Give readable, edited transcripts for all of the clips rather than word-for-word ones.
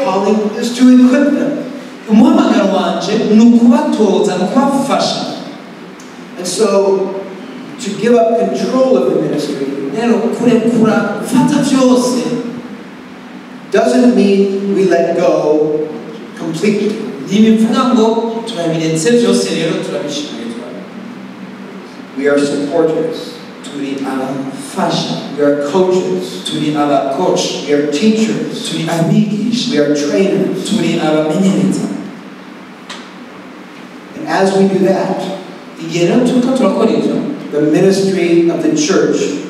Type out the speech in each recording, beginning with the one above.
calling is to equip them. umuhamagaro wanje ni ukubatoza no kubafasha. And so to give up control of the ministry rero kurekura gufata byose doesn't mean we let go completely. ntibivuga ngo turabiretse byose rero turabishimira. We are supporters. turi abafasha. We are coaches. turi abacoach. We are teachers. turi abigisha. We are trainers. turi abamenyereza. And as we do that, igihe rero turiko turakora ibyo, the ministry of the church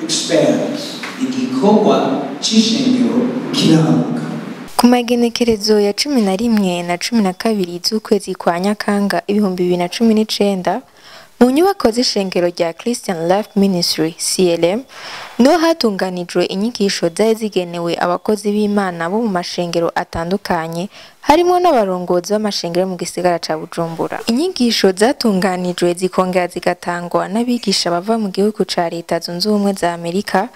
expands. igikorwa c'ishengero kirahabuka. Ku magenekerezo ya 11 na 12 z'ukwezi kwa Nyakanga 2019 mu nyubako z'ishengero rya Christian Life Ministry CLM no hatunganijwe inyigisho zari zigenewe abakozi b'Imana bo mu mashengero atandukanye harimo n'abarongozi b'amashengero mu gisigara ca Bujumbura. Inyigisho zatunganijwe zikongera zigatangwa n'abigisha bava mu gihugu ca Leta Zunze Ubumwe za Amerika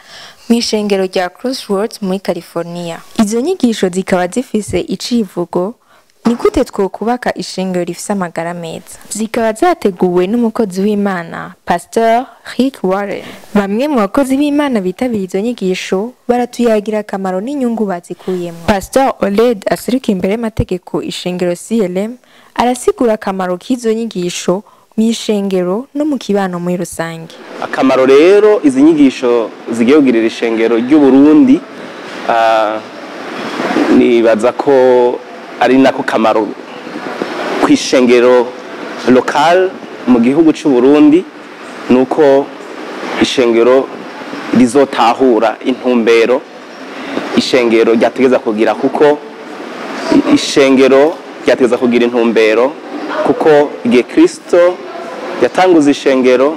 mw'ishengero rya Crossroads muri California. Izo nyigisho zikaba zifise icivugo ni gute twokubaka ishengero rifise amagara meza. Zikaba zateguwe n'umukozi w'Imana Pastor Rick Warren. Bamwe mu bakozi b'Imana bitabiriye izo nyigisho baratuyagira akamaro n'inyungu bazikuyemo. Pastor Oled aseruka imbere y'amategeko ishengero CLM arasigura akamaro k'izo nyigisho mw'ishengero no mu kibano muri rusange. Akamaro rero izi nyigisho zigiye kugirira ishengero ry'u Burundi nibaza ko ari nako kamaro kw'ishengero local mu gihugu cy'u Burundi nuko ishengero rizotahura intumbero ishengero ryategeza kugira, kuko ishengero ryategeza kugira intumbero kuko igihe Kristo yatanguza ishengero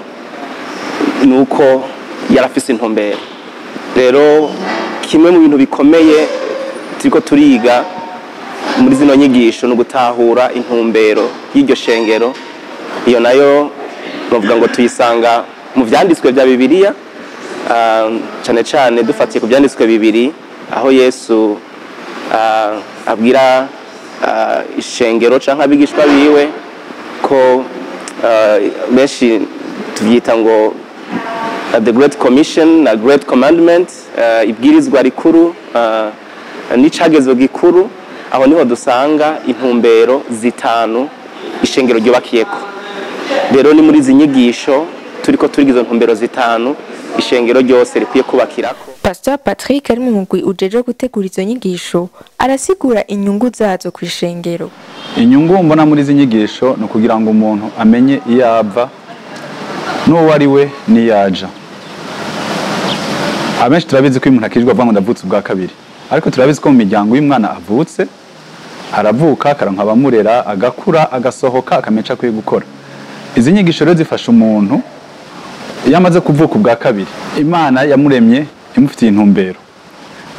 nuko yarafise intumbero. Rero kimwe mu bintu bikomeye turiko turiga muri zino nyigisho no gutahura intumbero y'iryo shengero, iyo nayo bavuga ngo tuyisanga mu vyanditswe vya Bibiliya, cyane cyane dufatiye ku vyanditswe bibiri aho Yesu abwira ishengero canke abigishwa biwe ko benshi tuvyita ngo the Great Commission na Great Commandment, ibwirizwa rikuru n'icagezo gikuru. Aho niho dusanga intumbero zitanu ishengero ryubakiyeko. Rero ni muri izi nyigisho turiko turiga izo ntumbero zitanu ishengero ryose rikwiye kubakirako. Pastor Patrick ari mu mugwi ujeje gutegura izo nyigisho arasigura inyungu zazo ku ishengero. Inyungu mbona muri izi nyigisho no kugira ngo umuntu amenye iyava n'uwo ari we niyaja. Abenshi turabizi ko umuntu akijwe avuga ngo ndavutse ubwa kabiri, ariko turabizi ko mu miryango y'umwana avutse aravuka akaronka abamurera agakura agasohoka akamenca kwiye gukora. Izi nyigisho rero zifasha umuntu iyo amaze kuvuka ubwa kabiri, Imana yamuremye imufitiye intumbero,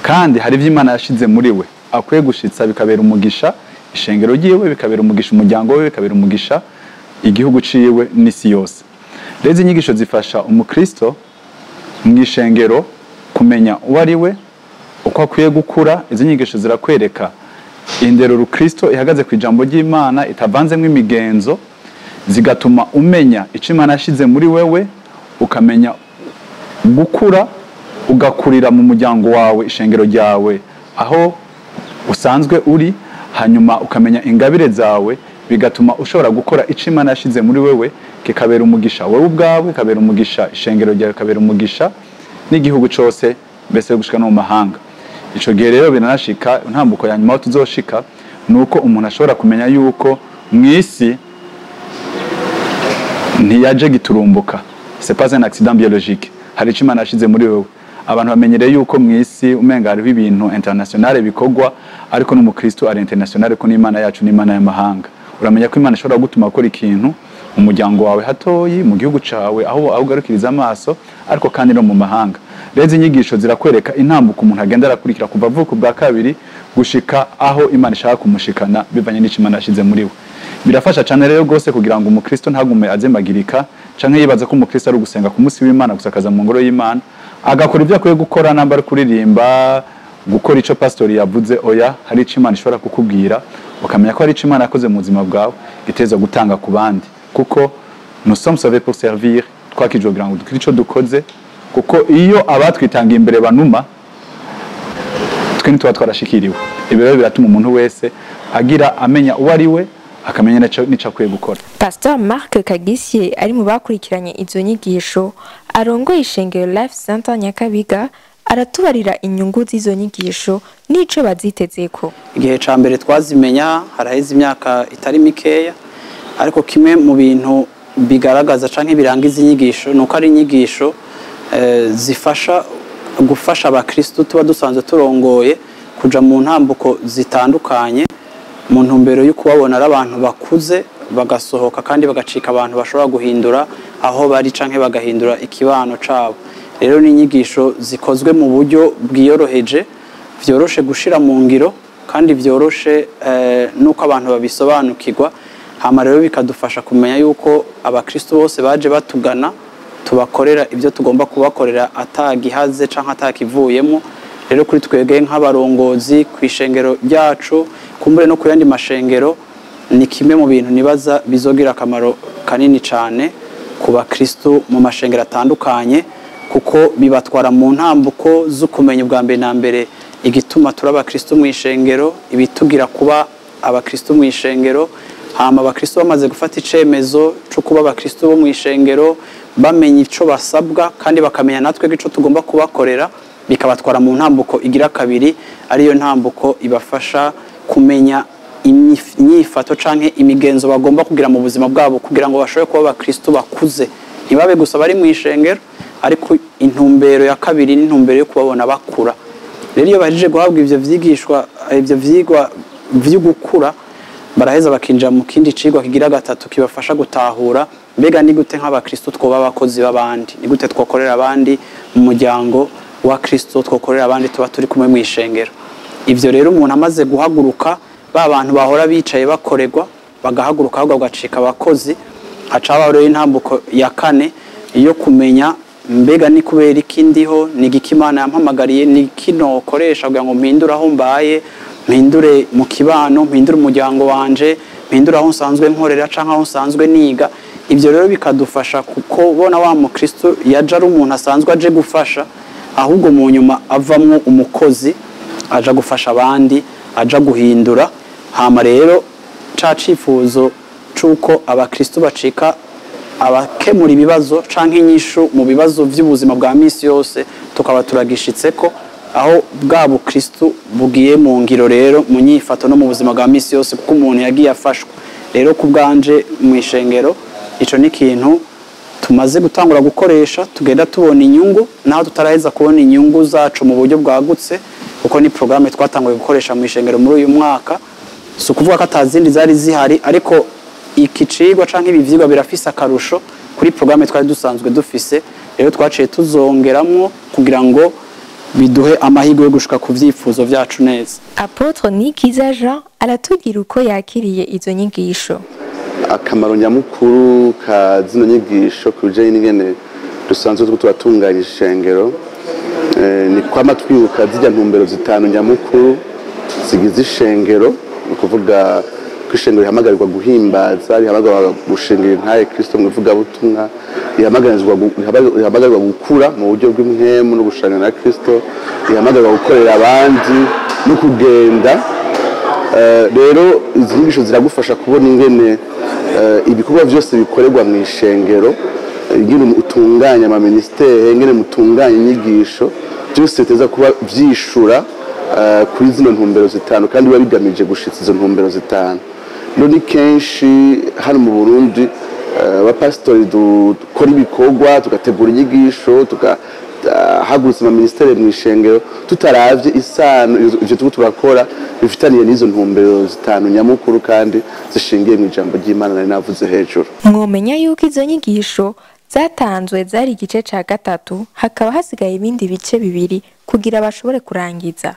kandi hari ivyo Imana yashize muri we akwiye gushitsa bikabera umugisha ishengero ryiwe, bikabera umugisha umuryango we, bikabera umugisha igihugu ciwe n'isi yose. Rero izi nyigisho zifasha umukristo mw'ishengero kumenya uwo ari we, uko akwiye gukura. Izi nyigisho zirakwereka indero rukristo ihagaze ku ijambo ry'Imana itavanzemwe imigenzo, zigatuma umenya ico Imana yashize muri wewe, ukamenya gukura ugakurira mu muryango wawe, ishengero ryawe aho usanzwe uri, hanyuma ukamenya ingabire zawe, bigatuma ushobora gukora ico Imana yashize muri wewe, kikabera umugisha wewe ubwawe, kabera umugisha ishengero ryawe, kabera umugisha n'igihugu cyose, mbese gushika no mu mahanga. Ico gihe rero biranashika ntambuko ya nyuma tuzoshika nuko umuntu ashobora kumenya yuko mwisi ntiyaje giturumbuka, c'est pas un accident biologique, hari ico Imana yashize muri wewe. Abantu bamenyereye yuko mwisi umenga hariho ibintu international bikogwa, ariko n'umukristo ari international, ko n'Imana yacu n'Imana y'amahanga. Uramenya ko Imana ishobora gutuma gukora ikintu umuryango wawe hatoyi, mu gihugu cawe aho ugarukiriza amaso, ariko kandi no mu mahanga. Rezi inyigisho zirakwereka intambuko umuntu agenda arakurikira kuva avuka ubwa kabiri gushika aho Imana ishaka kumushikana bivanye n'ico Imana yashize muri we. Birafasha cyane rero gose kugira ngo umukristo ntagume azemagirika canke yibaza ko umukristo ari gusenga ku munsi w'Imana gusakaza mu ngoro y'Imana, agakora ibyo akwiye gukora, namba ari kuririmba, gukora ico pastori yavuze oya hari ico Imana ishobora kukubwira ukamenya ko hari ico Imana yakoze mu buzima bwawe iteza gutanga ku bandi kuko nous sommes sauvés pour servir twakijwe kugira ngo dukire ico dukoze kuko iyo abatwitangiye imbere banuma twe ntituba twarashikiriwe ibyo rero biratuma umuntu wese agira amenya uwo ari we akamenya n'icyo akwiye gukora. Pastor Marc Kagisye ari mu bakurikiranye izo nyigisho arongoye ishengero Life Center Nyakabiga aratubarira inyungu z'izo nyigisho n'ico bazitezeko. Igihe ca mbere twazimenya haraheze imyaka itari mikeya ariko kimwe mu bintu bigaragaza canke birangiza inyigisho nuko ari inyigisho zifasha gufasha abakristo tuba dusanzwe turongoye kuja mu ntambuko zitandukanye mu ntumbero yo kubabona ari abantu bakuze bagasohoka kandi bagacika abantu bashobora guhindura aho bari canke bagahindura ikibano cabo. Rero ni inyigisho zikozwe mu buryo bwiyoroheje vyoroshe gushira mu ngiro kandi vyoroshe nuko abantu babisobanukirwa hama rero bikadufasha kumenya yuko abakristo bose baje batugana tubakorera ibyo tugomba kubakorera atagihaze canke atakivuyemo. Rero kuri twege nk'abarongozi kwishengero ryacu kumbure no kuyandi mashengero ni kimwe mu bintu nibaza bizogira akamaro kanini cyane ku bakristo mu mashengero atandukanye kuko bibatwara mu ntambuko zo kumenya ubwa mbere na mbere igituma turi abakristo mu ishengero ibitugira kuba abakristo mu ishengero hama abakristo bamaze gufata icemezo cyo kuba abakristo bo mu ishengero bamenya ico basabwa kandi bakamenya natwe gico tugomba kubakorera bikabatwara mu ntambuko igira kabiri ariyo ntambuko ibafasha kumenya inyifato canke imigenzo bagomba kugira mu buzima bwabo kugira ngo bashobore kuba abakristo bakuze ntibabe gusa bari mu ishengero ariko intumbero ya kabiri ni intumbero yo kubabona bakura. Rero iyo baje guhabwa ivyo vyigishwa ivyo vyigwa vyo gukura baraheza bakinjira mu kindi cigwa kigira gatatu kibafasha gutahura mbega ni gute nk'abakristo twoba abakozi b'abandi ni gute twokorera abandi mu muryango wa Kristo twokorera abandi tuba turi kumwe mu ishengero. Ivyo rero umuntu amaze guhaguruka ba bantu bahora bicaye bakoregwa bagahaguruka ahubwo bagacika abakozi hacabaho rero intambuko ya kane iyo kumenya mbega ni kubera ikindiho ni gikimana yampamagariye ni kino koresha kugira ngo mpindure aho mbaye mpindure mu kibano mpindure umuryango wanje mpindure aho nsanzwe nkorera canke aho nsanzwe niga. Ivyo rero bikadufasha kuko bona wa mu Kristo yaje ari umuntu asanzwe aje gufasha ahubwo mu nyuma avamwo umukozi aja gufasha abandi aja guhindura hama rero ca cifuzo cuko abakristo bacika abakemura ibibazo canke inyishu mu bibazo vy'ubuzima bwa misi yose tukaba turagishitseko aho bwa bukristo bugiye mu ngiro rero mu nyifato no mu buzima bwa misi yose kuko umuntu yagiye afashwa. Rero ku bwanje mu ishengero ico ni kintu tumaze gutangura gukoresha tugenda tubona inyungu naho tutaraheza kubona inyungu zacu mu buryo bwagutse kuko ni programme twatanguye gukoresha mu ishengero muri uyu mwaka so kuvuga ko atazindi zari zihari ariko iki cigwa canke ibi vyigwa birafise akarusho kuri programme twari dusanzwe dufise. Rero twaciye tuzongeramwo kugira ngo biduhe amahirwe yo gushika ku vyifuzo vyacu neza. Apotre Nikiza Jean aratubwira uko yakiriye izo nyigisho. Akamaro nyamukuru ka zino nyigisho kuje n'ingene dusanzwe turatunganya ishengero ni kwama twibuka zijya ntumbero zitanu nyamukuru zigize ishengero ukuvuga kwishengero ihamagarirwa guhimbaza ihamagarirwa gushingira intaye Kristo mu ivuga butumwa ihamagarirwa gukura mu buryo bw'imhemu no gushana na Kristo ihamagarirwa gukorera abandi no kugenda. Rero izi nyigisho ziragufasha kubona ingene ibikorwa byose bikorerwa mu ishengero ingene utunganya ama ministere ingene mutunganya inyigisho byose biteza kuba vyishura kuri zino ntumbero zitanu kandi biba bigamije gushitsa izo ntumbero zitanu. Rero ni kenshi hano mu Burundi abapastori dukora ibikorwa tugategura inyigisho hagurutse ama ministere mu ishengero tutaravye isano ivyo turakora bifitaniye n'izo ntumbero zitanu nyamukuru kandi zishingiye mu ijambo ry'Imana nari navuze hejuru. Mwomenya yuko izo nyigisho zatanzwe zari igice ca gatatu hakaba hasigaye ibindi bice bibiri kugira bashobore kurangiza.